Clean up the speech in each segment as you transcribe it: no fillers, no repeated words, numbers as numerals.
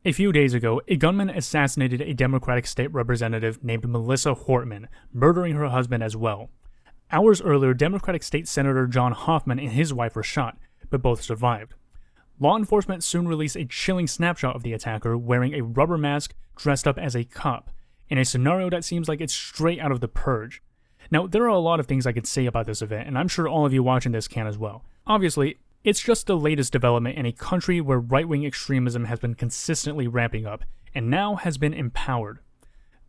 A few days ago, a gunman assassinated a Democratic state representative named Melissa Hortman, murdering her husband as well. Hours earlier, Democratic State Senator John Hoffman and his wife were shot, but both survived. Law enforcement soon released a chilling snapshot of the attacker wearing a rubber mask dressed up as a cop, in a scenario that seems like it's straight out of The Purge. Now, there are a lot of things I could say about this event, and I'm sure all of you watching this can as well. Obviously, it's just the latest development in a country where right-wing extremism has been consistently ramping up, and now has been empowered.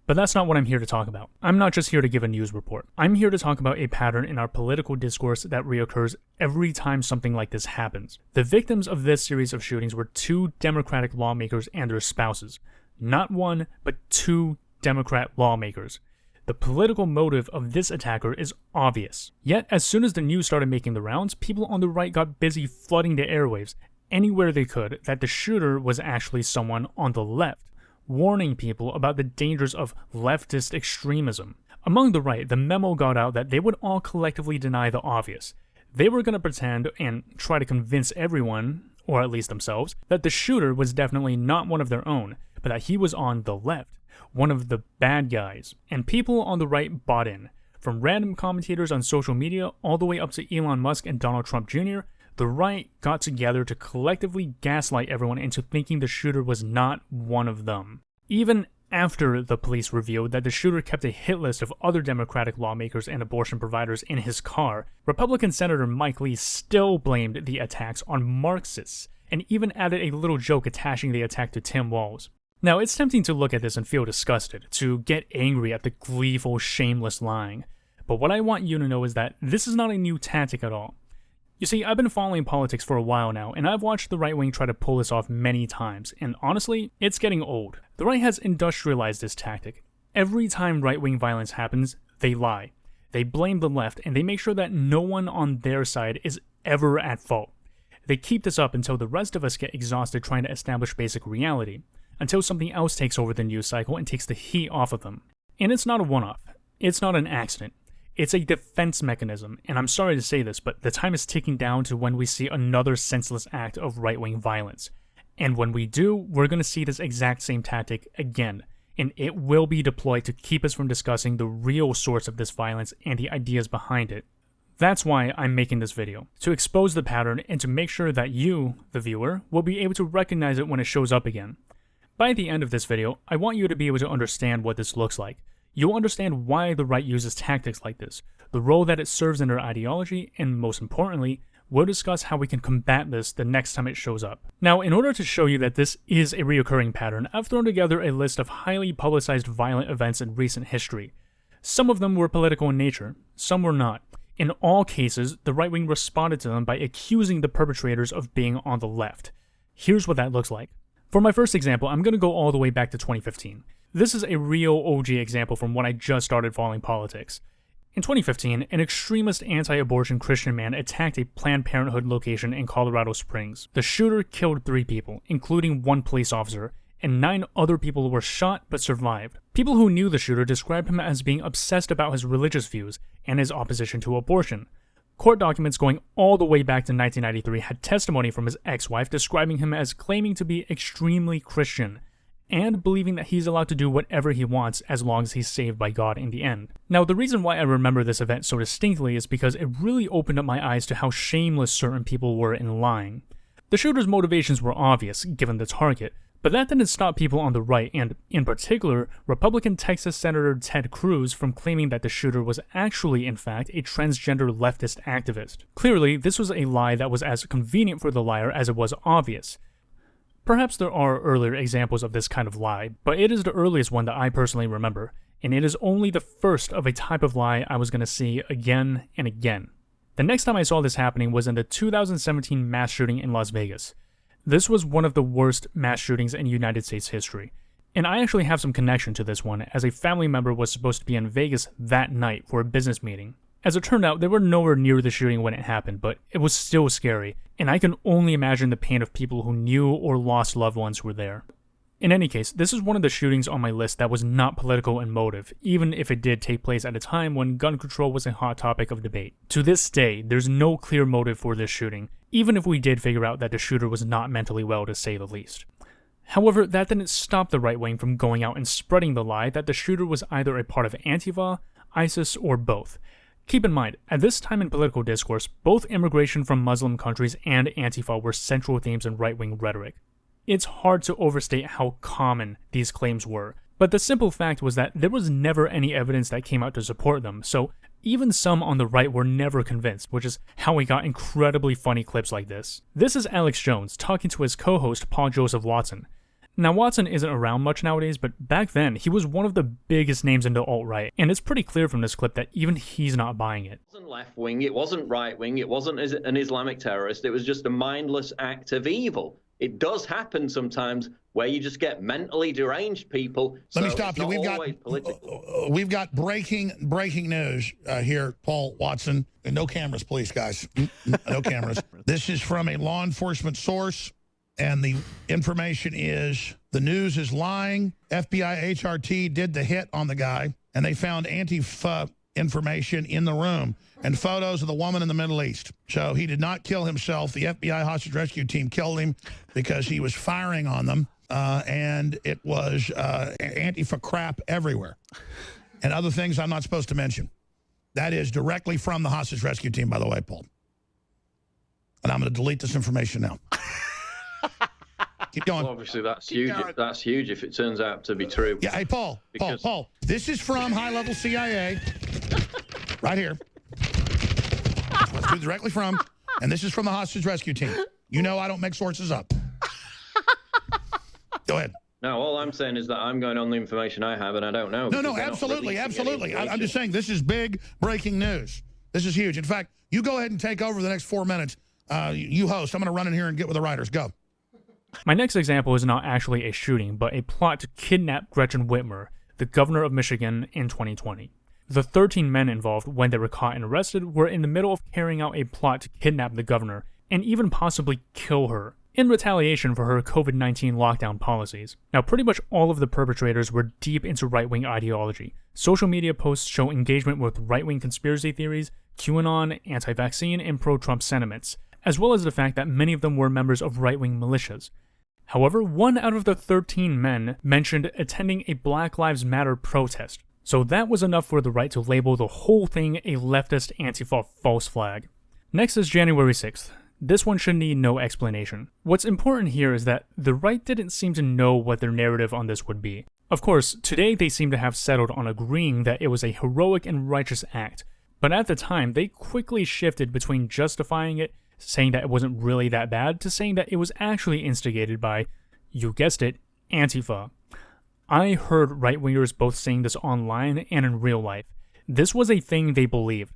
But that's not what I'm here to talk about. I'm not just here to give a news report. I'm here to talk about a pattern in our political discourse that reoccurs every time something like this happens. The victims of this series of shootings were two Democratic lawmakers and their spouses. Not one, but two Democrat lawmakers. The political motive of this attacker is obvious. Yet, as soon as the news started making the rounds, people on the right got busy flooding the airwaves anywhere they could that the shooter was actually someone on the left, warning people about the dangers of leftist extremism. Among the right, the memo got out that they would all collectively deny the obvious. They were going to pretend and try to convince everyone, or at least themselves, that the shooter was definitely not one of their own, but that he was on the left, one of the bad guys. And people on the right bought in. From random commentators on social media all the way up to Elon Musk and Donald Trump Jr., the right got together to collectively gaslight everyone into thinking the shooter was not one of them. Even after the police revealed that the shooter kept a hit list of other Democratic lawmakers and abortion providers in his car, Republican Senator Mike Lee still blamed the attacks on Marxists, and even added a little joke attaching the attack to Tim Walz. Now, it's tempting to look at this and feel disgusted, to get angry at the gleeful, shameless lying. But what I want you to know is that this is not a new tactic at all. You see, I've been following politics for a while now, and I've watched the right wing try to pull this off many times, and honestly, it's getting old. The right has industrialized this tactic. Every time right-wing violence happens, they lie. They blame the left, and they make sure that no one on their side is ever at fault. They keep this up until the rest of us get exhausted trying to establish basic reality, until something else takes over the news cycle and takes the heat off of them. And it's not a one-off. It's not an accident. It's a defense mechanism, and I'm sorry to say this, but the time is ticking down to when we see another senseless act of right-wing violence. And when we do, we're going to see this exact same tactic again, and it will be deployed to keep us from discussing the real source of this violence and the ideas behind it. That's why I'm making this video, to expose the pattern and to make sure that you, the viewer, will be able to recognize it when it shows up again. By the end of this video, I want you to be able to understand what this looks like. You'll understand why the right uses tactics like this, the role that it serves in their ideology, and most importantly, we'll discuss how we can combat this the next time it shows up. Now, in order to show you that this is a reoccurring pattern, I've thrown together a list of highly publicized violent events in recent history. Some of them were political in nature, some were not. In all cases, the right wing responded to them by accusing the perpetrators of being on the left. Here's what that looks like. For my first example, I'm going to go all the way back to 2015. This is a real OG example from when I just started following politics. In 2015, an extremist anti-abortion Christian man attacked a Planned Parenthood location in Colorado Springs. The shooter killed 3 people, including 1 police officer, and 9 other people were shot but survived. People who knew the shooter described him as being obsessed about his religious views and his opposition to abortion. Court documents going all the way back to 1993 had testimony from his ex-wife describing him as claiming to be extremely Christian, and believing that he's allowed to do whatever he wants as long as he's saved by God in the end. Now, the reason why I remember this event so distinctly is because it really opened up my eyes to how shameless certain people were in lying. The shooter's motivations were obvious, given the target, but that didn't stop people on the right, and in particular, Republican Texas Senator Ted Cruz from claiming that the shooter was actually, in fact, a transgender leftist activist. Clearly, this was a lie that was as convenient for the liar as it was obvious. Perhaps there are earlier examples of this kind of lie, but it is the earliest one that I personally remember, and it is only the first of a type of lie I was going to see again and again. The next time I saw this happening was in the 2017 mass shooting in Las Vegas. This was one of the worst mass shootings in United States history, and I actually have some connection to this one, as a family member was supposed to be in Vegas that night for a business meeting. As it turned out, they were nowhere near the shooting when it happened, but it was still scary, and I can only imagine the pain of people who knew or lost loved ones who were there. In any case, this is one of the shootings on my list that was not political in motive, even if it did take place at a time when gun control was a hot topic of debate. To this day, there's no clear motive for this shooting, even if we did figure out that the shooter was not mentally well, to say the least. However, that didn't stop the right wing from going out and spreading the lie that the shooter was either a part of Antifa, ISIS, or both. Keep in mind, at this time in political discourse, both immigration from Muslim countries and Antifa were central themes in right-wing rhetoric. It's hard to overstate how common these claims were, but the simple fact was that there was never any evidence that came out to support them, so even some on the right were never convinced, which is how we got incredibly funny clips like this. This is Alex Jones talking to his co-host Paul Joseph Watson. Now, Watson isn't around much nowadays, but back then, he was one of the biggest names in the alt-right, and it's pretty clear from this clip that even he's not buying it. It wasn't left-wing, it wasn't right-wing, it wasn't an Islamic terrorist, it was just a mindless act of evil. It does happen sometimes where you just get mentally deranged people. Let me stop you. We've got breaking news here, Paul Watson. And no cameras, please, guys. No cameras. This is from a law enforcement source. And the information is, the news is lying. FBI HRT did the hit on the guy, and they found Antifa information in the room and photos of the woman in the Middle East. So he did not kill himself. The FBI hostage rescue team killed him because he was firing on them, and it was Antifa crap everywhere. And other things I'm not supposed to mention. That is directly from the hostage rescue team, by the way, Paul. And I'm going to delete this information now. Keep going. Well, obviously, that's huge. That's huge if it turns out to be true. Yeah, hey, Paul, this is from high-level CIA, right here. Let's do directly from, and this is from the hostage rescue team. You know I don't make sources up. Go ahead. No, all I'm saying is that I'm going on the information I have, and I don't know. No, absolutely. I'm just saying this is big breaking news. This is huge. In fact, you go ahead and take over the next 4 minutes. You host. I'm going to run in here and get with the writers. Go. My next example is not actually a shooting, but a plot to kidnap Gretchen Whitmer, the governor of Michigan, in 2020. The 13 men involved, when they were caught and arrested, were in the middle of carrying out a plot to kidnap the governor, and even possibly kill her, in retaliation for her COVID-19 lockdown policies. Now, pretty much all of the perpetrators were deep into right-wing ideology. Social media posts show engagement with right-wing conspiracy theories, QAnon, anti-vaccine, and pro-Trump sentiments, as well as the fact that many of them were members of right-wing militias. However, 1 out of the 13 men mentioned attending a Black Lives Matter protest, so that was enough for the right to label the whole thing a leftist Antifa false flag. Next is January 6th. This one should need no explanation. What's important here is that the right didn't seem to know what their narrative on this would be. Of course, today they seem to have settled on agreeing that it was a heroic and righteous act, but at the time they quickly shifted between justifying it, saying that it wasn't really that bad, to saying that it was actually instigated by, you guessed it, Antifa. I heard right-wingers both saying this online and in real life. This was a thing they believed,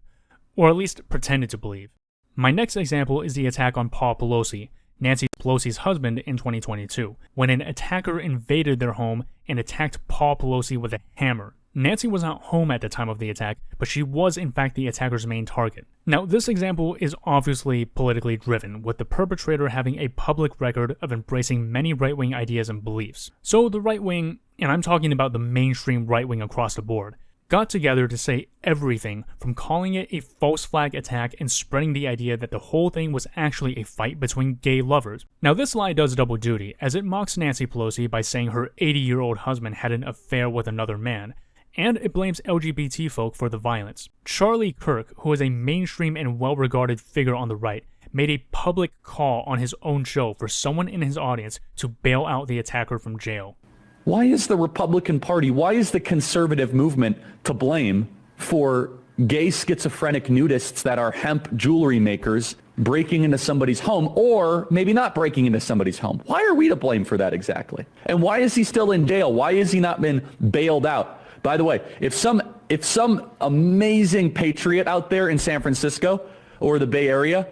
or at least pretended to believe. My next example is the attack on Paul Pelosi, Nancy Pelosi's husband, in 2022, when an attacker invaded their home and attacked Paul Pelosi with a hammer. Nancy was not home at the time of the attack, but she was in fact the attacker's main target. Now, this example is obviously politically driven, with the perpetrator having a public record of embracing many right-wing ideas and beliefs. So the right wing, and I'm talking about the mainstream right wing across the board, got together to say everything from calling it a false flag attack and spreading the idea that the whole thing was actually a fight between gay lovers. Now, this lie does double duty, as it mocks Nancy Pelosi by saying her 80-year-old husband had an affair with another man, and it blames LGBT folk for the violence. Charlie Kirk, who is a mainstream and well-regarded figure on the right, made a public call on his own show for someone in his audience to bail out the attacker from jail. Why is the Republican Party, why is the conservative movement to blame for gay schizophrenic nudists that are hemp jewelry makers breaking into somebody's home, or maybe not breaking into somebody's home? Why are we to blame for that exactly? And why is he still in jail? Why has he not been bailed out? By the way, if some amazing patriot out there in San Francisco or the Bay Area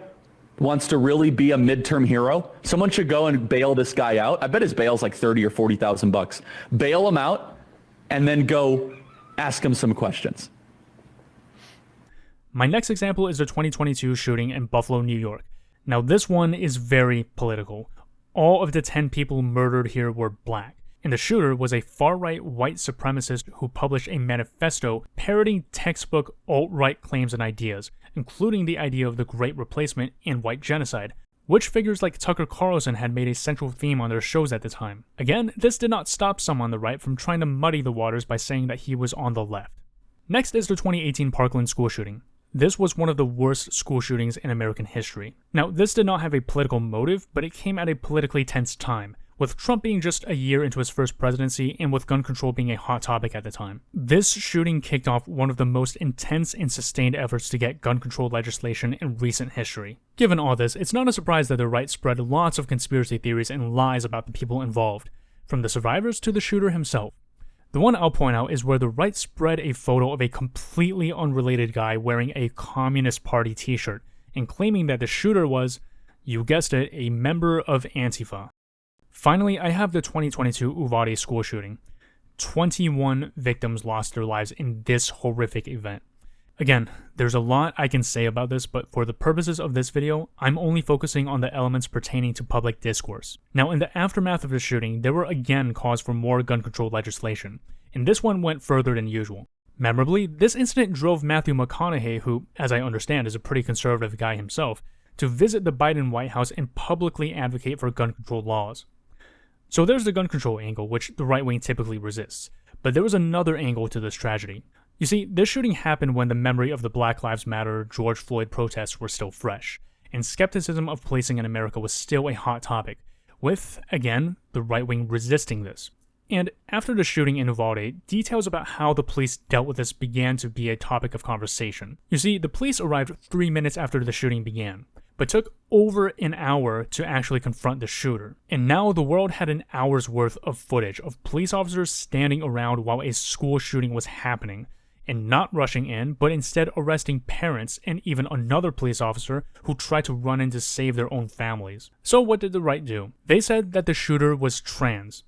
wants to really be a midterm hero, someone should go and bail this guy out. I bet his bail's like $30,000 or $40,000. Bail him out and then go ask him some questions. My next example is the 2022 shooting in Buffalo, New York. Now, this one is very political. All of the 10 people murdered here were black, and the shooter was a far-right white supremacist who published a manifesto parodying textbook alt-right claims and ideas, including the idea of the Great Replacement and white genocide, which figures like Tucker Carlson had made a central theme on their shows at the time. Again, this did not stop some on the right from trying to muddy the waters by saying that he was on the left. Next is the 2018 Parkland school shooting. This was one of the worst school shootings in American history. Now, this did not have a political motive, but it came at a politically tense time, with Trump being just a year into his first presidency and with gun control being a hot topic at the time. This shooting kicked off one of the most intense and sustained efforts to get gun control legislation in recent history. Given all this, it's not a surprise that the right spread lots of conspiracy theories and lies about the people involved, from the survivors to the shooter himself. The one I'll point out is where the right spread a photo of a completely unrelated guy wearing a Communist Party t-shirt and claiming that the shooter was, you guessed it, a member of Antifa. Finally, I have the 2022 Uvalde school shooting. 21 victims lost their lives in this horrific event. Again, there's a lot I can say about this, but for the purposes of this video, I'm only focusing on the elements pertaining to public discourse. Now, in the aftermath of the shooting, there were again calls for more gun control legislation, and this one went further than usual. Memorably, this incident drove Matthew McConaughey, who, as I understand, is a pretty conservative guy himself, to visit the Biden White House and publicly advocate for gun control laws. So there's the gun control angle, which the right wing typically resists, but there was another angle to this tragedy. You see, this shooting happened when the memory of the Black Lives Matter, George Floyd protests were still fresh, and skepticism of policing in America was still a hot topic, with, again, the right wing resisting this. And after the shooting in Uvalde, details about how the police dealt with this began to be a topic of conversation. You see, the police arrived 3 minutes after the shooting began, but took over an hour to actually confront the shooter. And now the world had an hour's worth of footage of police officers standing around while a school shooting was happening, and not rushing in, but instead arresting parents and even another police officer who tried to run in to save their own families. So what did the right do? They said that the shooter was trans.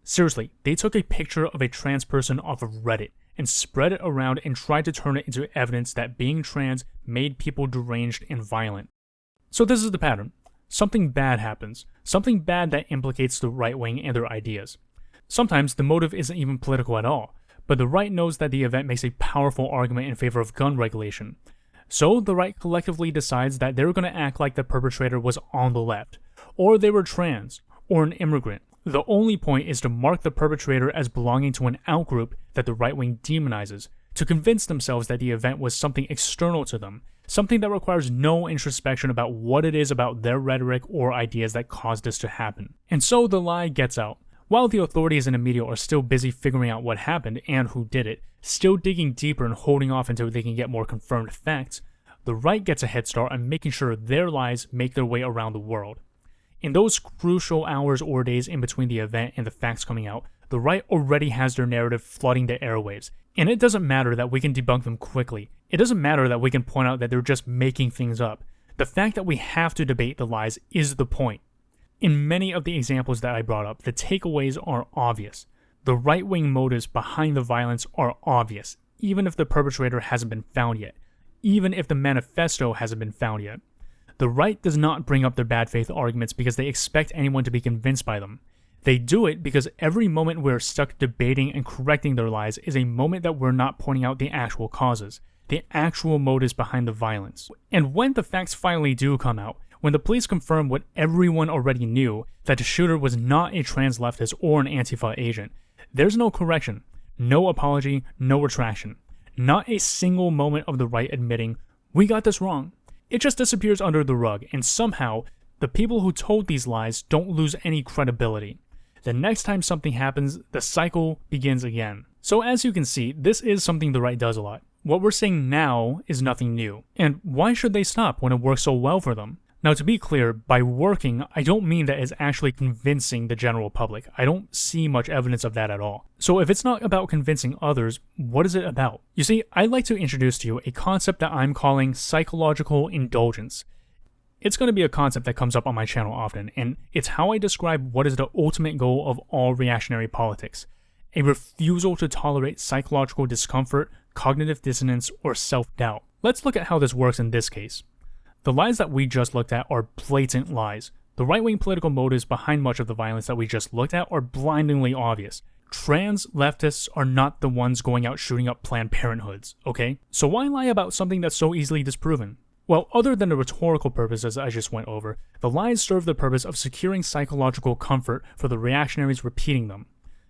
Seriously, they took a picture of a trans person off of Reddit and spread it around and tried to turn it into evidence that being trans made people deranged and violent. So this is the pattern. Something bad happens. Something bad that implicates the right wing and their ideas. Sometimes the motive isn't even political at all, but the right knows that the event makes a powerful argument in favor of gun regulation. So the right collectively decides that they're going to act like the perpetrator was on the left, or they were trans, or an immigrant. The only point is to mark the perpetrator as belonging to an outgroup that the right wing demonizes, to convince themselves that the event was something external to them, something that requires no introspection about what it is about their rhetoric or ideas that caused this to happen. And so the lie gets out. While the authorities and the media are still busy figuring out what happened and who did it, still digging deeper and holding off until they can get more confirmed facts, the right gets a head start on making sure their lies make their way around the world. In those crucial hours or days in between the event and the facts coming out, the right already has their narrative flooding the airwaves. And it doesn't matter that we can debunk them quickly. It doesn't matter that we can point out that they're just making things up. The fact that we have to debate the lies is the point. In many of the examples that I brought up, the takeaways are obvious. The right-wing motives behind the violence are obvious, even if the perpetrator hasn't been found yet, even if the manifesto hasn't been found yet. The right does not bring up their bad faith arguments because they expect anyone to be convinced by them. They do it because every moment we're stuck debating and correcting their lies is a moment that we're not pointing out the actual causes, the actual motives behind the violence. And when the facts finally do come out, when the police confirm what everyone already knew, that the shooter was not a trans leftist or an Antifa agent, there's no correction, no apology, no retraction. Not a single moment of the right admitting, we got this wrong. It just disappears under the rug, and somehow, the people who told these lies don't lose any credibility. The next time something happens, the cycle begins again. So as you can see, this is something the right does a lot. What we're saying now is nothing new. And why should they stop when it works so well for them? Now, to be clear, by working, I don't mean that it's actually convincing the general public. I don't see much evidence of that at all. So if it's not about convincing others, what is it about? You see, I'd like to introduce to you a concept that I'm calling psychological indulgence. It's going to be a concept that comes up on my channel often, and it's how I describe what is the ultimate goal of all reactionary politics: a refusal to tolerate psychological discomfort, cognitive dissonance, or self-doubt. Let's look at how this works in this case. The lies that we just looked at are blatant lies. The right-wing political motives behind much of the violence that we just looked at are blindingly obvious. Trans leftists are not the ones going out shooting up Planned Parenthoods, okay? So why lie about something that's so easily disproven? Well, other than the rhetorical purposes I just went over, the lies serve the purpose of securing psychological comfort for the reactionaries repeating them.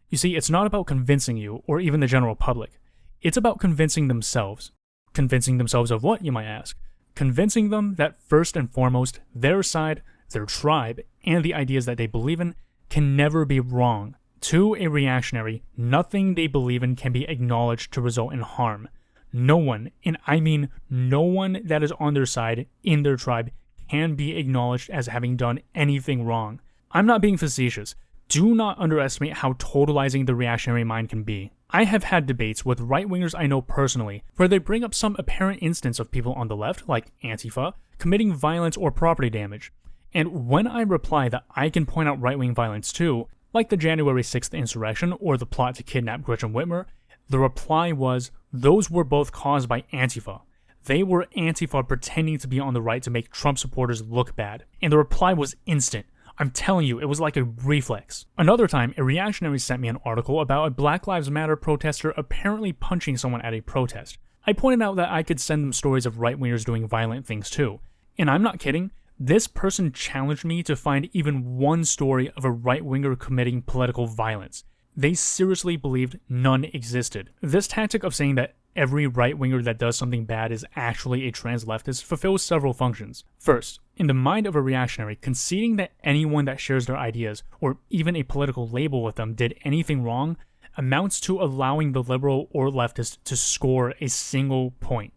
You see, it's not about convincing you, or even the general public. It's about convincing themselves. Convincing themselves of what, you might ask? Convincing them that first and foremost, their side, their tribe, and the ideas that they believe in can never be wrong. To a reactionary, nothing they believe in can be acknowledged to result in harm. No one, and I mean no one that is on their side, in their tribe, can be acknowledged as having done anything wrong. I'm not being facetious. Do not underestimate how totalizing the reactionary mind can be. I have had debates with right-wingers I know personally, where they bring up some apparent instance of people on the left, like Antifa, committing violence or property damage. And when I reply that I can point out right-wing violence too, like the January 6th insurrection or the plot to kidnap Gretchen Whitmer, the reply was, those were both caused by Antifa. They were Antifa pretending to be on the right to make Trump supporters look bad. And the reply was instant. I'm telling you, it was like a reflex. Another time, a reactionary sent me an article about a Black Lives Matter protester apparently punching someone at a protest. I pointed out that I could send them stories of right-wingers doing violent things too. And I'm not kidding, this person challenged me to find even one story of a right-winger committing political violence. They seriously believed none existed. This tactic of saying that every right-winger that does something bad is actually a trans-leftist fulfills several functions. First, in the mind of a reactionary, conceding that anyone that shares their ideas, or even a political label with them, did anything wrong, amounts to allowing the liberal or leftist to score a single point.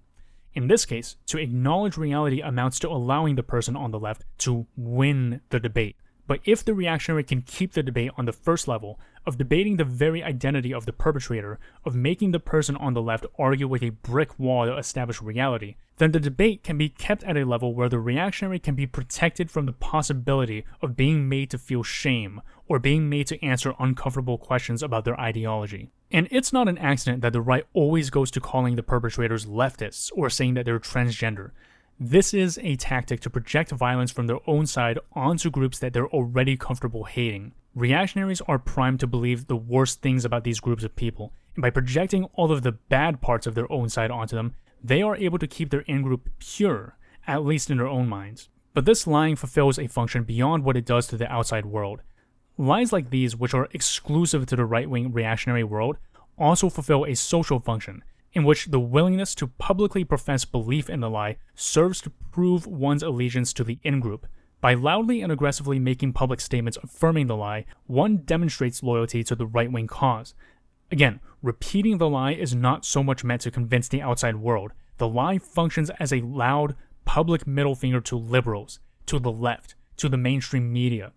In this case, to acknowledge reality amounts to allowing the person on the left to win the debate. But if the reactionary can keep the debate on the first level, of debating the very identity of the perpetrator, of making the person on the left argue with a brick wall to establish reality, then the debate can be kept at a level where the reactionary can be protected from the possibility of being made to feel shame, or being made to answer uncomfortable questions about their ideology. And it's not an accident that the right always goes to calling the perpetrators leftists, or saying that they're transgender. This is a tactic to project violence from their own side onto groups that they're already comfortable hating. Reactionaries are primed to believe the worst things about these groups of people, and by projecting all of the bad parts of their own side onto them, they are able to keep their in-group pure, at least in their own minds. But this lying fulfills a function beyond what it does to the outside world. Lies like these, which are exclusive to the right-wing reactionary world, also fulfill a social function, in which the willingness to publicly profess belief in the lie serves to prove one's allegiance to the in-group. By loudly and aggressively making public statements affirming the lie, one demonstrates loyalty to the right-wing cause. Again, repeating the lie is not so much meant to convince the outside world. The lie functions as a loud, public middle finger to liberals, to the left, to the mainstream media.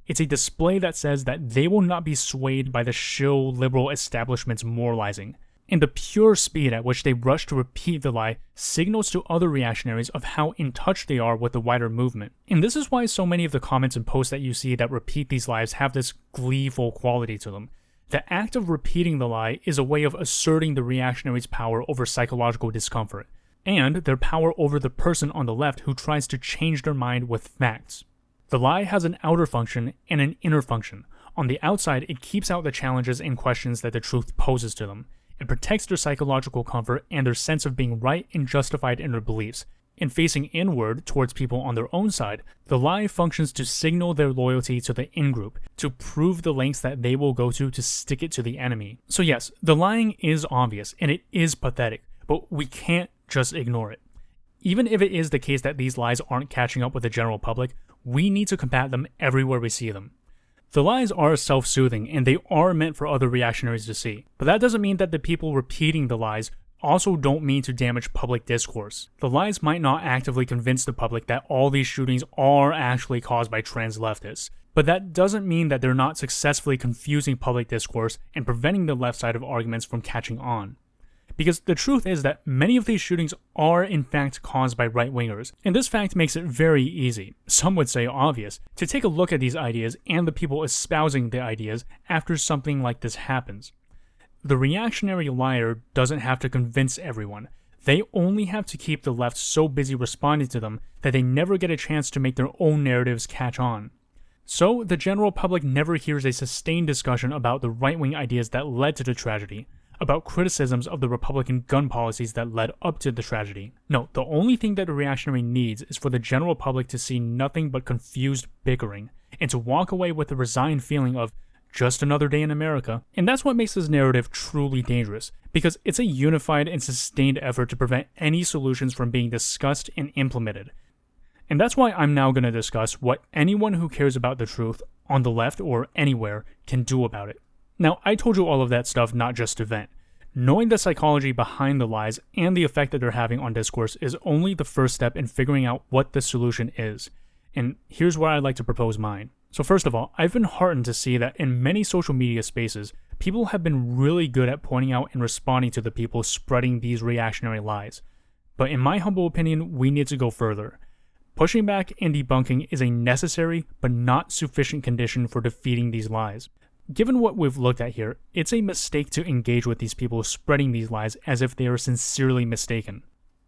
It's a display that says that they will not be swayed by the shill liberal establishment's moralizing. And the pure speed at which they rush to repeat the lie signals to other reactionaries of how in touch they are with the wider movement. And this is why so many of the comments and posts that you see that repeat these lies have this gleeful quality to them. The act of repeating the lie is a way of asserting the reactionaries' power over psychological discomfort, and their power over the person on the left who tries to change their mind with facts. The lie has an outer function and an inner function. On the outside, it keeps out the challenges and questions that the truth poses to them. It protects their psychological comfort and their sense of being right and justified in their beliefs. In facing inward towards people on their own side, the lie functions to signal their loyalty to the in-group, to prove the lengths that they will go to stick it to the enemy. So yes, the lying is obvious, and it is pathetic, but we can't just ignore it. Even if it is the case that these lies aren't catching up with the general public, we need to combat them everywhere we see them. The lies are self-soothing, and they are meant for other reactionaries to see. But that doesn't mean that the people repeating the lies also don't mean to damage public discourse. The lies might not actively convince the public that all these shootings are actually caused by trans leftists, but that doesn't mean that they're not successfully confusing public discourse and preventing the left side of arguments from catching on. Because the truth is that many of these shootings are in fact caused by right-wingers, and this fact makes it very easy, some would say obvious, to take a look at these ideas and the people espousing the ideas after something like this happens. The reactionary liar doesn't have to convince everyone. They only have to keep the left so busy responding to them that they never get a chance to make their own narratives catch on. So, the general public never hears a sustained discussion about the right-wing ideas that led to the tragedy, about criticisms of the Republican gun policies that led up to the tragedy. No, the only thing that a reactionary needs is for the general public to see nothing but confused bickering, and to walk away with a resigned feeling of just another day in America. And that's what makes this narrative truly dangerous, because it's a unified and sustained effort to prevent any solutions from being discussed and implemented. And that's why I'm now going to discuss what anyone who cares about the truth, on the left or anywhere, can do about it. Now, I told you all of that stuff not just to vent. Knowing the psychology behind the lies and the effect that they're having on discourse is only the first step in figuring out what the solution is. And here's where I'd like to propose mine. So first of all, I've been heartened to see that in many social media spaces, people have been really good at pointing out and responding to the people spreading these reactionary lies. But in my humble opinion, we need to go further. Pushing back and debunking is a necessary but not sufficient condition for defeating these lies. Given what we've looked at here, it's a mistake to engage with these people spreading these lies as if they are sincerely mistaken.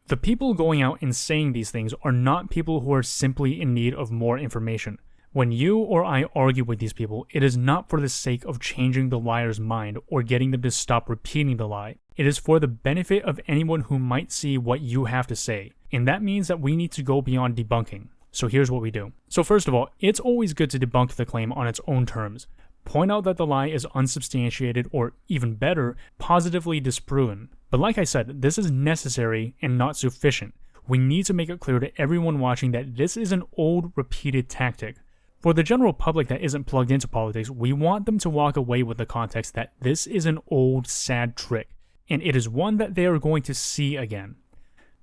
The people going out and saying these things are not people who are simply in need of more information. When you or I argue with these people, it is not for the sake of changing the liar's mind or getting them to stop repeating the lie. It is for the benefit of anyone who might see what you have to say. And that means that we need to go beyond debunking. So here's what we do. So first of all, it's always good to debunk the claim on its own terms. Point out that the lie is unsubstantiated or, even better, positively disproven. But like I said, this is necessary and not sufficient. We need to make it clear to everyone watching that this is an old, repeated tactic. For the general public that isn't plugged into politics, we want them to walk away with the context that this is an old, sad trick, and it is one that they are going to see again.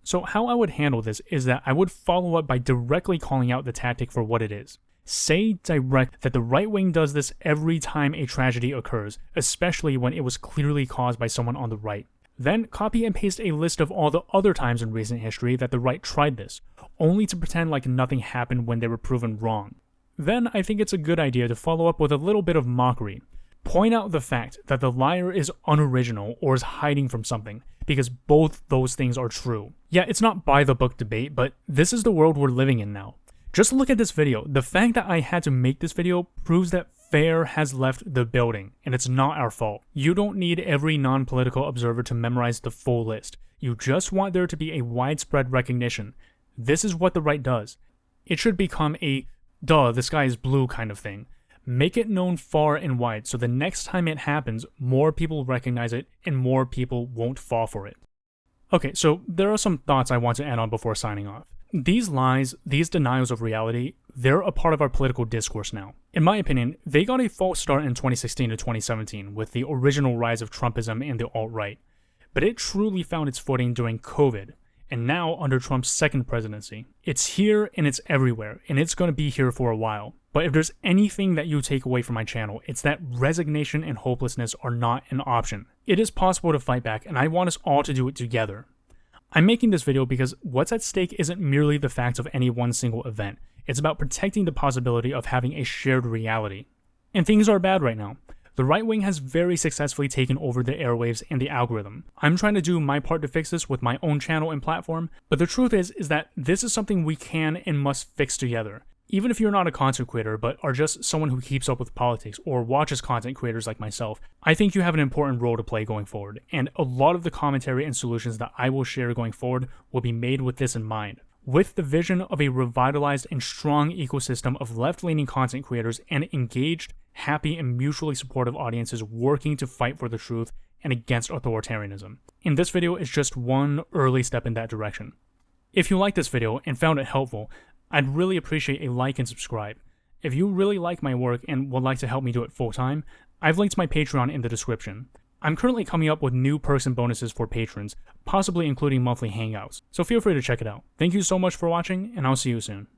So how I would handle this is that I would follow up by directly calling out the tactic for what it is. Say direct that the right wing does this every time a tragedy occurs, especially when it was clearly caused by someone on the right. Then copy and paste a list of all the other times in recent history that the right tried this, only to pretend like nothing happened when they were proven wrong. Then I think it's a good idea to follow up with a little bit of mockery. Point out the fact that the liar is unoriginal or is hiding from something, because both those things are true. Yeah, it's not by the book debate, but this is the world we're living in now. Just look at this video. The fact that I had to make this video proves that FAIR has left the building, and it's not our fault. You don't need every non-political observer to memorize the full list. You just want there to be a widespread recognition. This is what the right does. It should become a duh, the sky is blue kind of thing. Make it known far and wide so the next time it happens, more people recognize it and more people won't fall for it. Okay, so there are some thoughts I want to add on before signing off. These lies, these denials of reality, they're a part of our political discourse now. In my opinion, they got a false start in 2016 to 2017 with the original rise of Trumpism and the alt-right. But it truly found its footing during COVID, and now under Trump's second presidency. It's here and it's everywhere, and it's going to be here for a while. But if there's anything that you take away from my channel, it's that resignation and hopelessness are not an option. It is possible to fight back, and I want us all to do it together. I'm making this video because what's at stake isn't merely the facts of any one single event. It's about protecting the possibility of having a shared reality. And things are bad right now. The right wing has very successfully taken over the airwaves and the algorithm. I'm trying to do my part to fix this with my own channel and platform, but the truth is that this is something we can and must fix together. Even if you're not a content creator, but are just someone who keeps up with politics or watches content creators like myself, I think you have an important role to play going forward, and a lot of the commentary and solutions that I will share going forward will be made with this in mind. With the vision of a revitalized and strong ecosystem of left-leaning content creators and engaged, happy, and mutually supportive audiences working to fight for the truth and against authoritarianism. And this video is just one early step in that direction. If you liked this video and found it helpful, I'd really appreciate a like and subscribe. If you really like my work and would like to help me do it full time, I've linked my Patreon in the description. I'm currently coming up with new perks and bonuses for patrons, possibly including monthly hangouts, so feel free to check it out. Thank you so much for watching, and I'll see you soon.